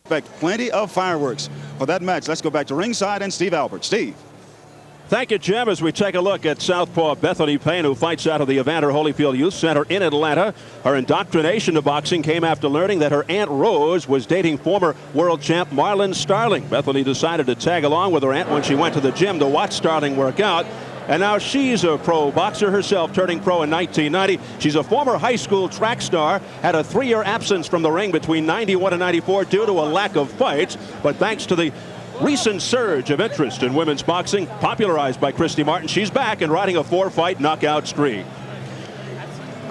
expect plenty of fireworks for that match. Let's go back to ringside and Steve Albert. Steve. Thank you, Jim. As we take a look at southpaw Bethany Payne, who fights out of the Evander Holyfield Youth Center in Atlanta. Her indoctrination to boxing came after learning that her Aunt Rose was dating former world champ Marlon Starling. Bethany decided to tag along with her aunt when she went to the gym to watch Starling work out. And now she's a pro boxer herself, turning pro in 1990. She's a former high school track star, had a 3-year absence from the ring between 91 and 94 due to a lack of fights. But thanks to the recent surge of interest in women's boxing, popularized by Christy Martin, she's back and riding a 4-fight knockout streak.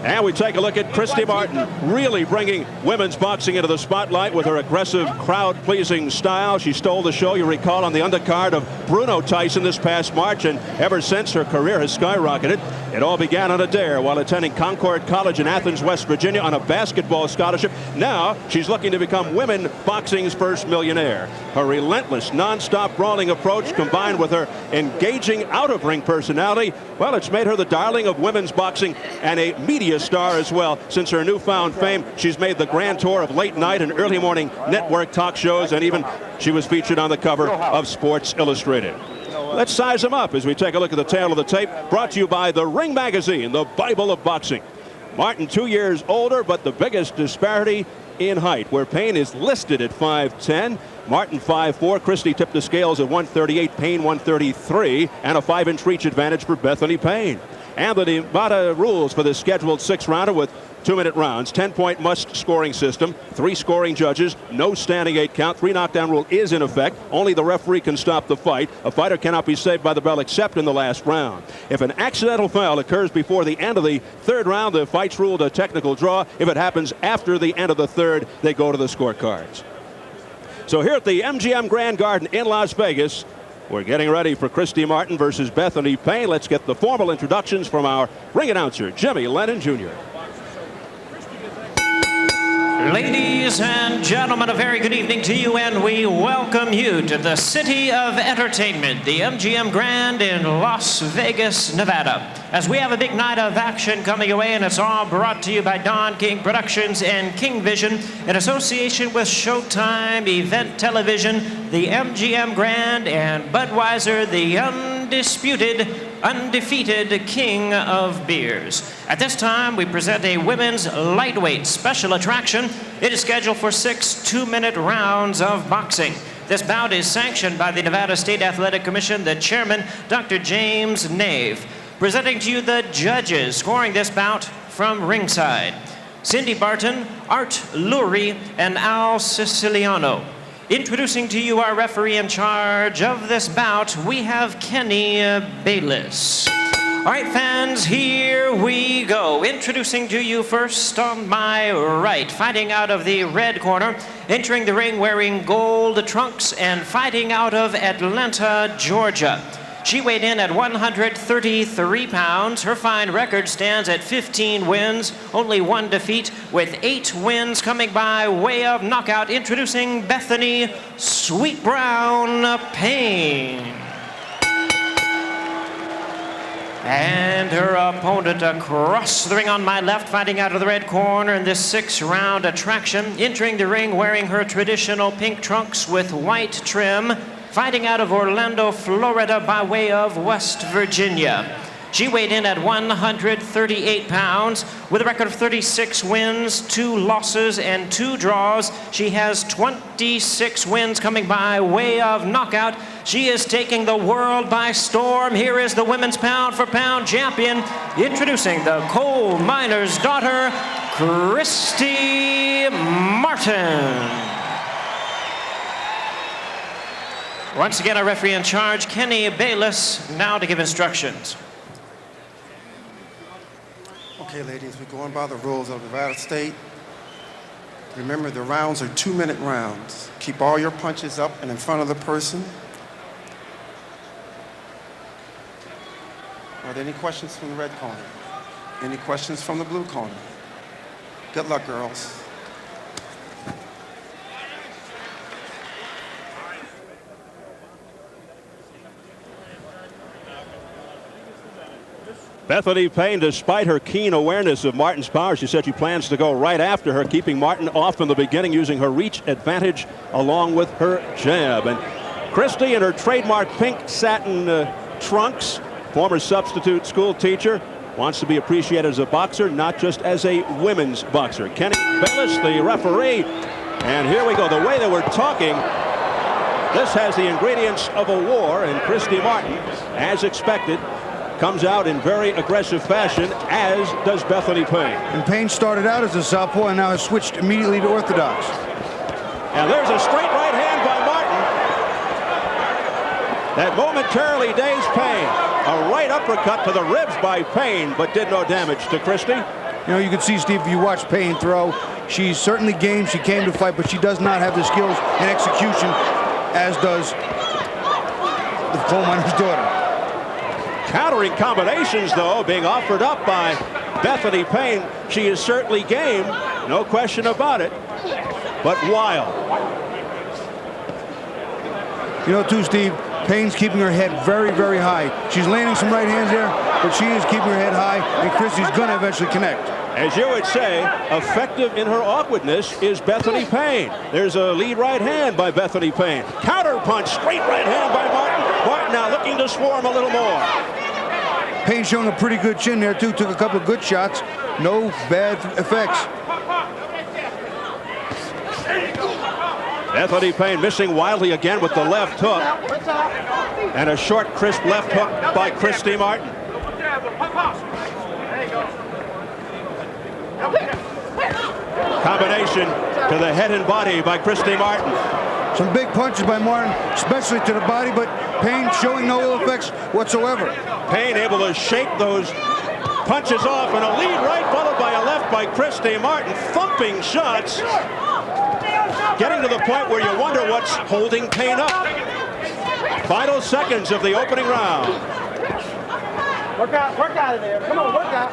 And we take a look at Christy Martin, really bringing women's boxing into the spotlight with her aggressive, crowd-pleasing style. She stole the show, you recall, on the undercard of Bruno Tyson this past March, and ever since, her career has skyrocketed. It all began on a dare while attending Concord College in Athens, West Virginia on a basketball scholarship. Now, she's looking to become women boxing's first millionaire. Her relentless, non-stop brawling approach combined with her engaging out-of-ring personality, well, it's made her the darling of women's boxing and a media star as well. Since her newfound fame, she's made the grand tour of late night and early morning network talk shows, and even she was featured on the cover of Sports Illustrated. Let's size them up as we take a look at the tail of the tape, brought to you by the Ring Magazine, the Bible of boxing. Martin 2 years older, but the biggest disparity in height, where Payne is listed at 5'10", Martin 5'4", Christy tipped the scales at 138, Payne 133, and a 5-inch reach advantage for Bethany Payne. And the Nevada rules for this scheduled 6-rounder with 2-minute rounds, 10-point must-scoring system, 3 scoring judges, no standing 8 count, 3 knockdown rule is in effect. Only the referee can stop the fight. A fighter cannot be saved by the bell except in the last round. If an accidental foul occurs before the end of the 3rd round, the fight's ruled a technical draw. If it happens after the end of the 3rd, they go to the scorecards. So here at the MGM Grand Garden in Las Vegas, we're getting ready for Christy Martin versus Bethany Payne. Let's get the formal introductions from our ring announcer, Jimmy Lennon Jr. Ladies and gentlemen, a very good evening to you, and we welcome you to the City of Entertainment, the MGM Grand in Las Vegas, Nevada. As we have a big night of action coming away, and it's all brought to you by Don King Productions and King Vision in association with Showtime Event Television, the MGM Grand, and Budweiser, the undefeated king of beers. At this time, we present a women's lightweight special attraction. It is scheduled for 6 2-minute rounds of boxing. This bout is sanctioned by the Nevada State Athletic Commission, the chairman, Dr. James Nave. Presenting to you the judges scoring this bout from ringside: Cindy Barton, Art Lurie, and Al Siciliano. Introducing to you our referee in charge of this bout, we have Kenny Bayless. All right, fans, here we go. Introducing to you first on my right, fighting out of the red corner, entering the ring wearing gold trunks and fighting out of Atlanta, Georgia. She weighed in at 133 pounds. Her fine record stands at 15 wins, only 1 defeat, with 8 wins coming by way of knockout. Introducing Bethany Sweet Brown Payne. And her opponent across the ring on my left, fighting out of the red corner in this 6-round attraction, entering the ring wearing her traditional pink trunks with white trim, fighting out of Orlando, Florida by way of West Virginia. She weighed in at 138 pounds with a record of 36 wins, 2 losses, and 2 draws. She has 26 wins coming by way of knockout. She is taking the world by storm. Here is the women's pound-for-pound champion, introducing the coal miner's daughter, Christy Martin. Once again, our referee in charge, Kenny Bayless, now to give instructions. Okay, ladies, we're going by the rules of Nevada State. Remember, the rounds are 2-minute rounds. Keep all your punches up and in front of the person. Are there any questions from the red corner? Any questions from the blue corner? Good luck, girls. Bethany Payne, despite her keen awareness of Martin's power, she said she plans to go right after her, keeping Martin off in the beginning, using her reach advantage along with her jab. And Christy, in her trademark pink satin trunks, former substitute school teacher, wants to be appreciated as a boxer, not just as a women's boxer. Kenny Bayless, the referee. And here we go. The way that we're talking, this has the ingredients of a war, and Christy Martin, as expected, comes out in very aggressive fashion, as does Bethany Payne. And Payne started out as a southpaw and now has switched immediately to orthodox. And there's a straight right hand by Martin that momentarily dazed Payne. A right uppercut to the ribs by Payne, but did no damage to Christy. You know, you can see, Steve, if you watch Payne throw, she's certainly game. She came to fight, but she does not have the skills and execution as does the coal miner's daughter. Countering combinations, though, being offered up by Bethany Payne. She is certainly game, no question about it, but wild. You know, too, Steve, Payne's keeping her head very, very high. She's landing some right hands there, but she is keeping her head high, and Christy's going to eventually connect. As you would say, effective in her awkwardness is Bethany Payne. There's a lead right hand by Bethany Payne. Counter punch, straight right hand by Martin. Martin now looking to swarm a little more. Payne showing a pretty good chin there, too. Took a couple of good shots. No bad effects. Bethany Payne missing wildly again with the left hook. And a short, crisp left hook by Christy Martin. Combination to the head and body by Christy Martin. Some big punches by Martin, especially to the body, but Payne showing no ill effects whatsoever. Payne able to shake those punches off, and a lead right followed by a left by Christy Martin. Thumping shots. Getting to the point where you wonder what's holding Payne up. Final seconds of the opening round. Work out of there. Come on, work out.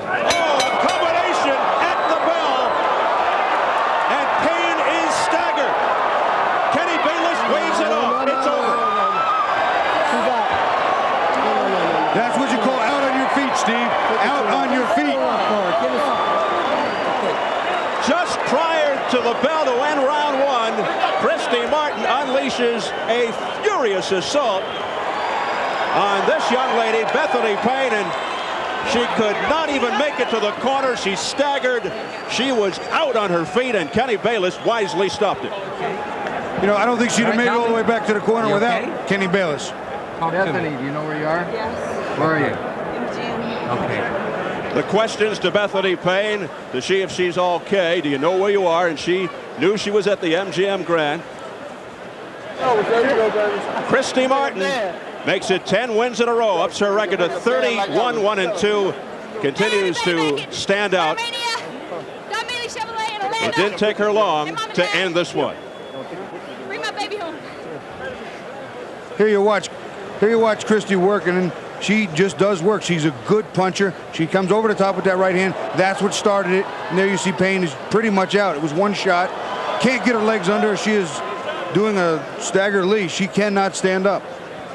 Oh, combination at the bell. And Payne is staggered. Kenny Bayless waves it off. It's over. That's what you call out on your feet, Steve. Out on your feet. Just prior to the bell to end round one, Christy Martin unleashes a furious assault on this young lady, Bethany Payne, and she could not even make it to the corner. She staggered. She was out on her feet, and Kenny Bayless wisely stopped it. You know, I don't think she'd have made it all the way back to the corner without Kenny Bayless. Bethany, do you know where you are? Yes. Where are you? In the gym. Okay. The questions to Bethany Payne to see if she's okay. Do you know where you are? And she knew she was at the MGM Grand. Oh, there you go, baby. Christy Martin makes it 10 wins in a row, ups her record to 31, 1-2, continues to stand out. It didn't take her long to end this one. Bring my baby home. Here you watch Christy working, and she just does work. She's a good puncher. She comes over the top with that right hand. That's what started it. And there you see Payne is pretty much out. It was one shot. Can't get her legs under her. She is doing a stagger Lee. She cannot stand up.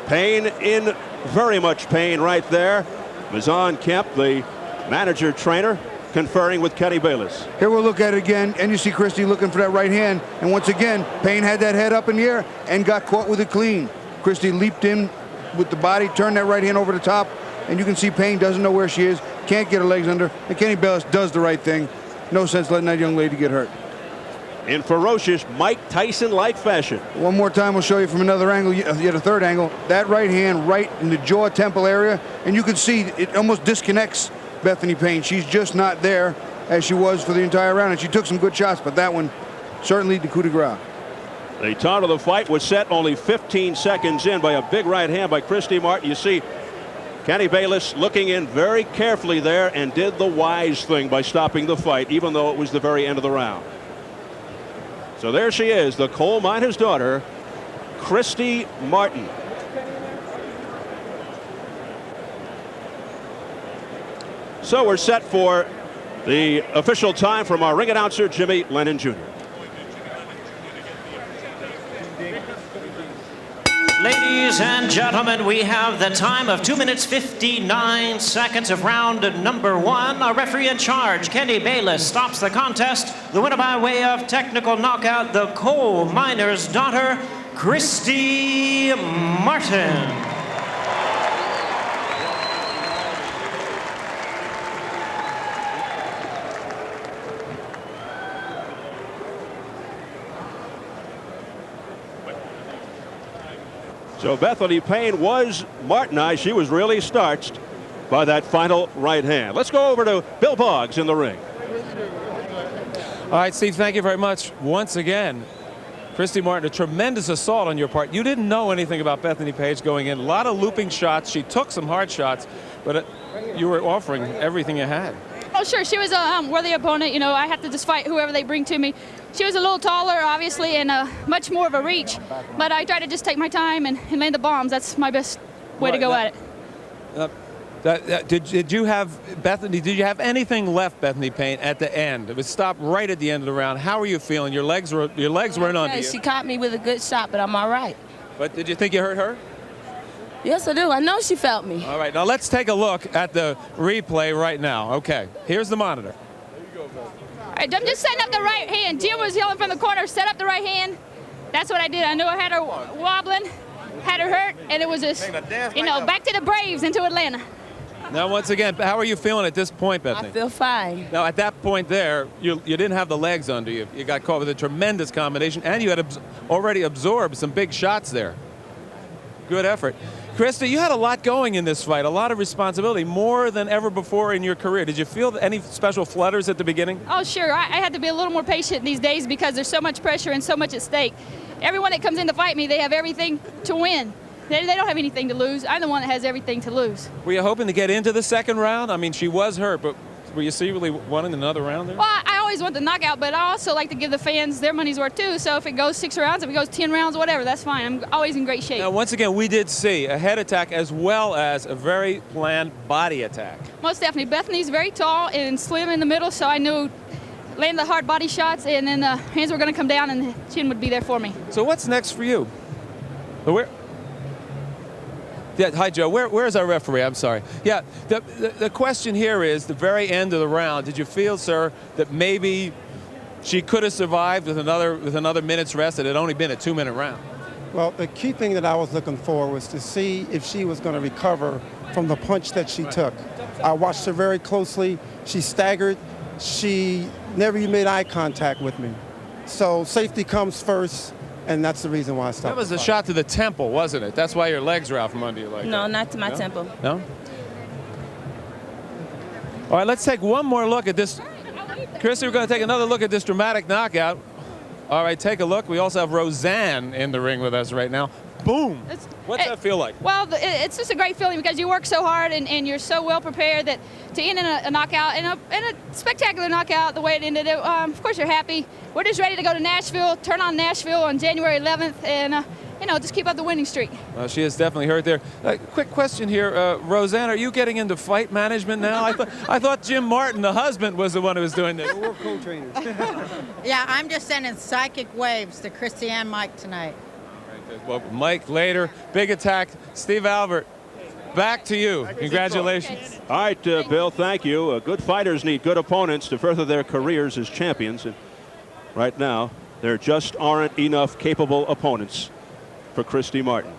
Payne in very much pain right there. Mazon Kemp, the manager trainer, conferring with Kenny Bayless. Here we'll look at it again, and you see Christy looking for that right hand. And once again, Payne had that head up in the air and got caught with it clean. Christy leaped in with the body, turned that right hand over the top, and you can see Payne doesn't know where she is, can't get her legs under, and Kenny Bayless does the right thing. No sense letting that young lady get hurt. In ferocious Mike Tyson-like fashion. One more time, we'll show you from another angle, yet a third angle. That right hand right in the jaw temple area, and you can see it almost disconnects Bethany Payne. She's just not there as she was for the entire round, and she took some good shots, but that one certainly the coup de grace. The tone of the fight was set only 15 seconds in by a big right hand by Christy Martin. You see Kenny Bayless looking in very carefully there and did the wise thing by stopping the fight, even though it was the very end of the round. So there she is, the coal miner's daughter, Christy Martin. So we're set for the official time from our ring announcer, Jimmy Lennon Jr. Ladies and gentlemen, we have the time of 2 minutes 59 seconds of round number 1. Our referee in charge, Kenny Bayless, stops the contest. The winner by way of technical knockout, the coal miner's daughter, Christy Martin. So Bethany Payne was Martinized. She was really starched by that final right hand. Let's go over to Bill Boggs in the ring. All right, Steve, thank you very much. Once again, Christy Martin, a tremendous assault on your part. You didn't know anything about Bethany Page going in. A lot of looping shots. She took some hard shots, but you were offering everything you had. Oh, sure. She was a worthy opponent. You know, I have to just fight whoever they bring to me. She was a little taller, obviously, and much more of a reach. But I try to just take my time and land the bombs. That's my best way to go at it. Did you have, Bethany, did you have anything left, Bethany Payne, at the end? It was stopped right at the end of the round. How were you feeling? Your legs weren't under you. She caught me with a good shot, but I'm all right. But did you think you hurt her? Yes, I do. I know she felt me. All right, now let's take a look at the replay right now. Okay, here's the monitor. All right, I'm just setting up the right hand. Jim was yelling from the corner, set up the right hand. That's what I did. I knew I had her wobbling, had her hurt, and it was just, you know, back to the Braves into Atlanta. Now, once again, how are you feeling at this point, Bethany? I feel fine. Now, at that point there, you didn't have the legs under you. You got caught with a tremendous combination, and you had already absorbed some big shots there. Good effort. Christy, you had a lot going in this fight, a lot of responsibility, more than ever before in your career. Did you feel any special flutters at the beginning? Oh, sure. I had to be a little more patient these days because there's so much pressure and so much at stake. Everyone that comes in to fight me, they have everything to win. They don't have anything to lose. I'm the one that has everything to lose. Were you hoping to get into the second round? I mean, she was hurt, but were you secretly wanting another round there? Well, I always want the knockout, but I also like to give the fans their money's worth too. So if it goes 6 rounds, if it goes 10 rounds, whatever, that's fine. I'm always in great shape. Now, once again, we did see a head attack as well as a very planned body attack. Most definitely. Bethany's very tall and slim in the middle, so I knew land the hard body shots, and then the hands were going to come down, and the chin would be there for me. So what's next for you? Yeah, hi, Joe. Where's our referee? I'm sorry. Yeah, the question here is, the very end of the round, did you feel, sir, that maybe she could have survived with another minute's rest? It had only been a 2-minute round. Well, the key thing that I was looking for was to see if she was going to recover from the punch that she took. I watched her very closely. She staggered. She never even made eye contact with me. So safety comes first. And that's the reason why I stopped. That was a shot to the temple, wasn't it? That's why your legs were out from under you like that. No, not to my temple. No? All right, let's take one more look at this. Christy, we're going to take another look at this dramatic knockout. All right, take a look. We also have Roseanne in the ring with us right now. Boom. What's that feel like? Well, it's just a great feeling because you work so hard and you're so well prepared that to end in a knockout, and a spectacular knockout the way it ended, of course you're happy. We're just ready to go to Nashville, turn on Nashville on January 11th, and you know, just keep up the winning streak. Well, she is definitely hurt there. Quick question here, Roseanne, are you getting into fight management now? I thought Jim Martin, the husband, was the one who was doing this. We're co-trainers. Yeah, I'm just sending psychic waves to Christy and Mike tonight. Well, Mike later, big attack. Steve Albert, back to you. Congratulations. All right, Bill, thank you. Good fighters need good opponents to further their careers as champions. And right now, there just aren't enough capable opponents for Christy Martin.